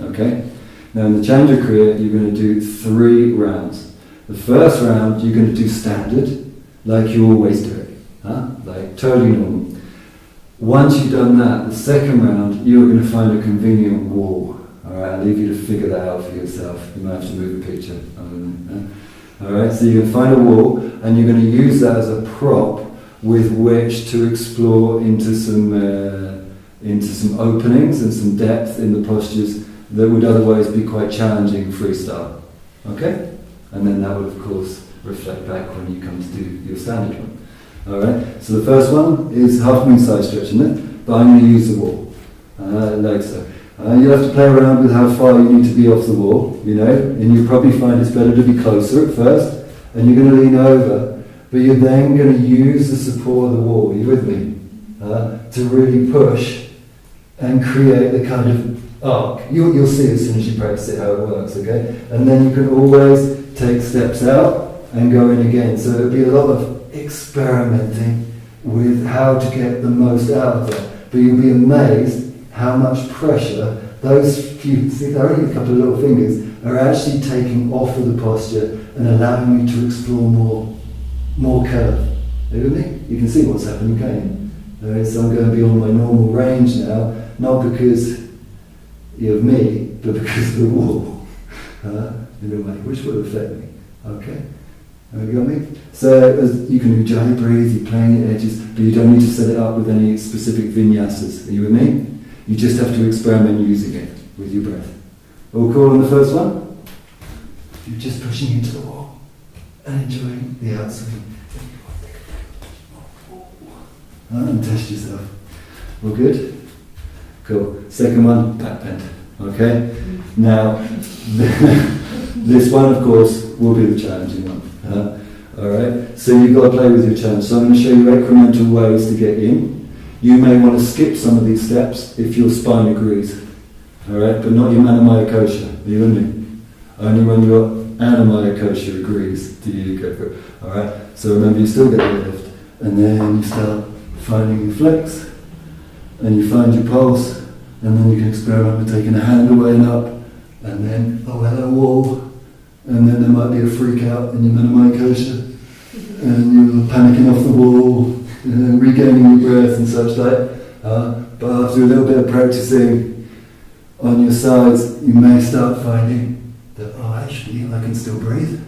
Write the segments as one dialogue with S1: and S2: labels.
S1: Okay? Now in the Chandra Kriya, you're going to do 3 rounds. The first round, you're going to do standard, like you always do it. Like totally normal. Once you've done that, the second round, you're going to find a convenient wall. Alright, I'll leave you to figure that out for yourself. You might have to move the picture. Alright, so you're going to find a wall, and you're going to use that as a prop with which to explore into some openings and some depth in the postures that would otherwise be quite challenging freestyle. Okay? And then that would, of course, reflect back when you come to do your standard one. Alright, so the first one is half moon side stretch, isn't it? But I'm going to use the wall, like so. You'll have to play around with how far you need to be off the wall, you know, and you'll probably find it's better to be closer at first, and you're going to lean over, but you're then going to use the support of the wall, are you with me? To really push and create the kind of arc. You'll see as soon as you practice it how it works, okay? And then you can always take steps out and go in again. So it'll be a lot of experimenting with how to get the most out of it. But you'll be amazed how much pressure those few, see, they're only a couple of little fingers, are actually taking off of the posture and allowing you to explore more curve. Are you with me? You can see what's happening, can't you? So I'm going to be on my normal range now, not because of me, but because of the wall, in a way, which will affect me. Okay? Have you got me? So you can do jelly breathe, you're playing at edges, but you don't need to set it up with any specific vinyasas. Are you with me? You just have to experiment using it with your breath. All cool on the first one? You're just pushing into the wall and enjoying the outswing. And test yourself. All good? Cool. Second one, back bend. Okay? Now, this one, of course, will be the challenging one. Alright? So you've got to play with your challenge. So I'm going to show you incremental ways to get in. You may want to skip some of these steps if your spine agrees. Alright? But not your Manamaya Kosha. Are you with me? Only when your Anamaya Kosha agrees do you go for it. Alright? So remember, you still get the lift. And then you start finding your flex. And you find your pulse. And then you can experiment with taking a hand away and up. And then, oh hello wall. And then there might be a freak out in your Manamaya Kosha. And you're panicking off the wall. Regaining your breath and such like. But after a little bit of practicing on your sides, you may start finding that, oh actually, I can still breathe.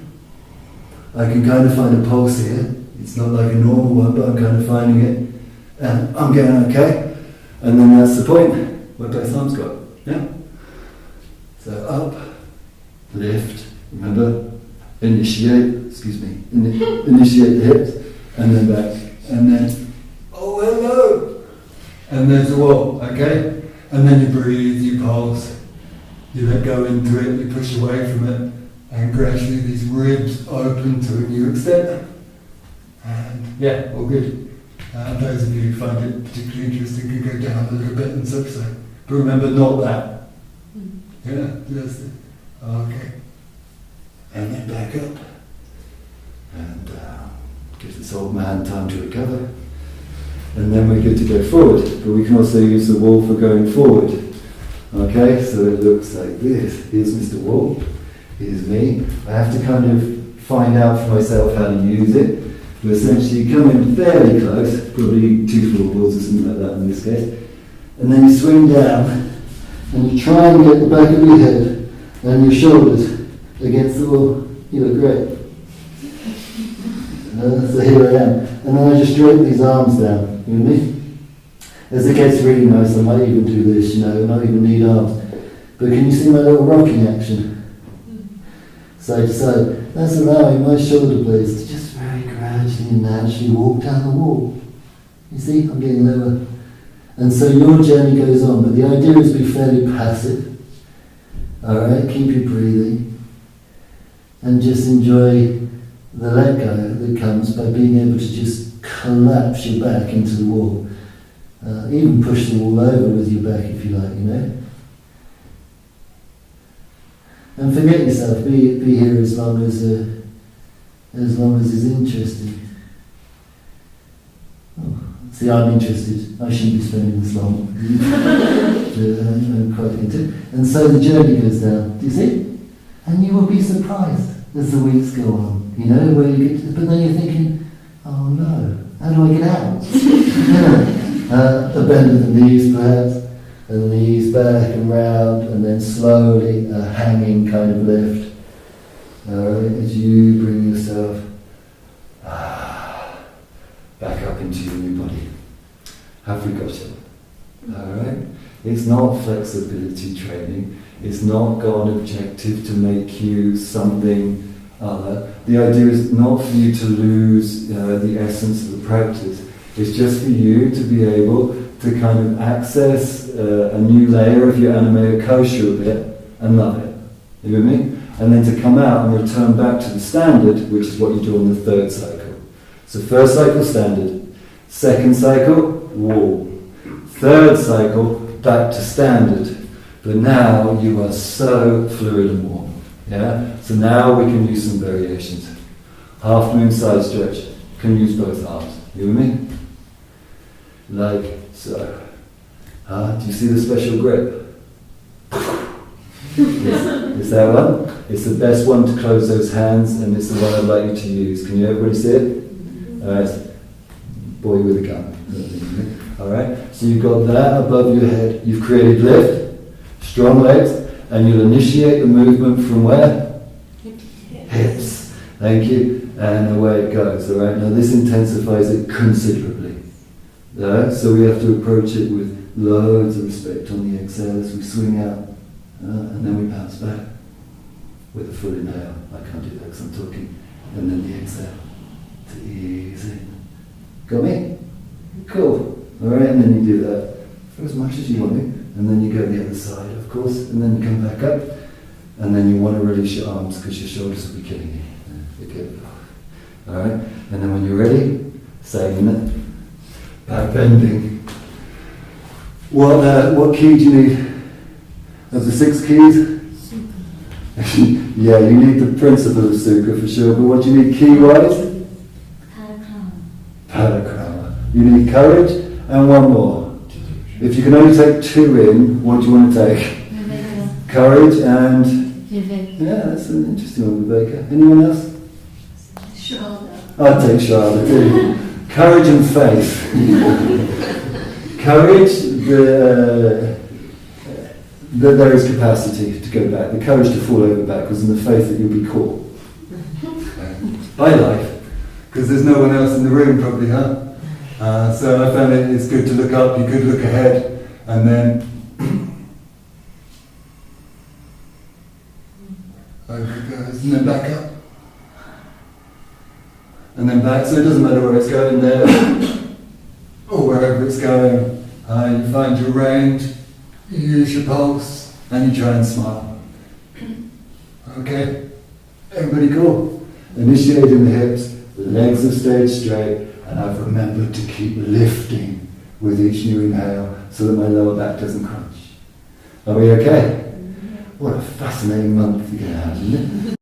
S1: I can kind of find a pulse here. It's not like a normal one, but I'm kind of finding it. And I'm getting okay. And then that's the point where both arms go. Yeah? So up, lift, remember, initiate the hips, and then back. And then, oh hello! And there's the wall, okay? And then you breathe, you pulse, you let go into it, you push away from it, and gradually these ribs open to a new extent. And yeah, all good. Those of you who find it particularly interesting can go down a little bit and such so. But remember, not that. Yeah, just it. Okay. And then back up. And give this old man time to recover. And then we're good to go forward. But we can also use the wall for going forward. Okay, so it looks like this. Here's Mr. Wall. Here's me. I have to kind of find out for myself how to use it. But essentially you come in fairly close, probably 2 floorboards or something like that in this case. And then you swing down and you try and get the back of your head and your shoulders against the wall. You look great. So here I am. And then I just drape these arms down. You with me? As it gets really nice, I might even do this, you know, not even need arms. But can you see my little rocking action? Side to side. That's allowing my shoulder blades to just very gradually and naturally walk down the wall. You see, I'm getting lower. And so your journey goes on, but the idea is to be fairly passive. Alright, keep your breathing. And just enjoy the let go that comes by being able to just collapse your back into the wall. Even push the wall over with your back if you like, you know. And forget yourself, be here as long as is interesting. Oh, See, I'm interested. I shouldn't be spending this long. I'm quite into. And so the journey goes down. Do you see? And you will be surprised as the weeks go on. You know, where you get. But then you're thinking, oh no, how do I get out? A bend of the knees, perhaps, and the knees back and round, and then slowly a hanging kind of lift. Alright, as you bring yourself back up into your new body. Have we got it? Alright? It's not flexibility training. It's not got an objective to make you something other. The idea is not for you to lose the essence of the practice. It's just for you to be able to kind of access a new layer of your anime kosher a bit and love it. You with me? And then to come out and return back to the standard, which is what you do on the third cycle. So first cycle, standard. Second cycle, wall. Third cycle, back to standard. But now you are so fluid and warm. Yeah? So now we can use some variations. Half moon side stretch. Can use both arms. You with me? Like so. Do you see the special grip? Is that one? It's the best one to close those hands, and it's the one I'd like you to use. Can you everybody see it? Alright. Boy with a gun. Alright? So you've got that above your head. You've created lift, strong legs, and you'll initiate the movement from where? Hips. Thank you. And away it goes. Alright? Now this intensifies it considerably. So we have to approach it with loads of respect on the exhale as we swing out. And then we bounce back with a full inhale. I can't do that because I'm talking. And then the exhale to ease in. Got me? Cool. Alright, and then you do that for as much as you want to. And then you go the other side, of course. And then you come back up. And then you want to release your arms because your shoulders will be killing you. Forget it. Alright? And then when you're ready, same minute. Back bending. What key do you need? Of the 6 keys? Yeah, you need the principle of sukha for sure, but what do you need key-wise? Palakrama. You need courage and one more. If you can only take 2 in, what do you want to take? Courage and... Yeah, that's an interesting one, Viveka. Anyone else?
S2: Shoulder.
S1: I'd take Charlotte too. Courage and faith. Courage, that there is capacity to go back, the courage to fall over backwards, and the faith that you'll be caught by life, because there's no one else in the room probably, huh? So I found it's good to look up, you could look ahead, and then over it goes, and then back up, and then back, so it doesn't matter where it's going there, or wherever it's going, you find your range. You use your pulse and you try and smile. Okay? Everybody cool? Initiating the hips, the legs have stayed straight, and I've remembered to keep lifting with each new inhale so that my lower back doesn't crunch. Are we okay? What a fascinating month you're going to have, isn't it?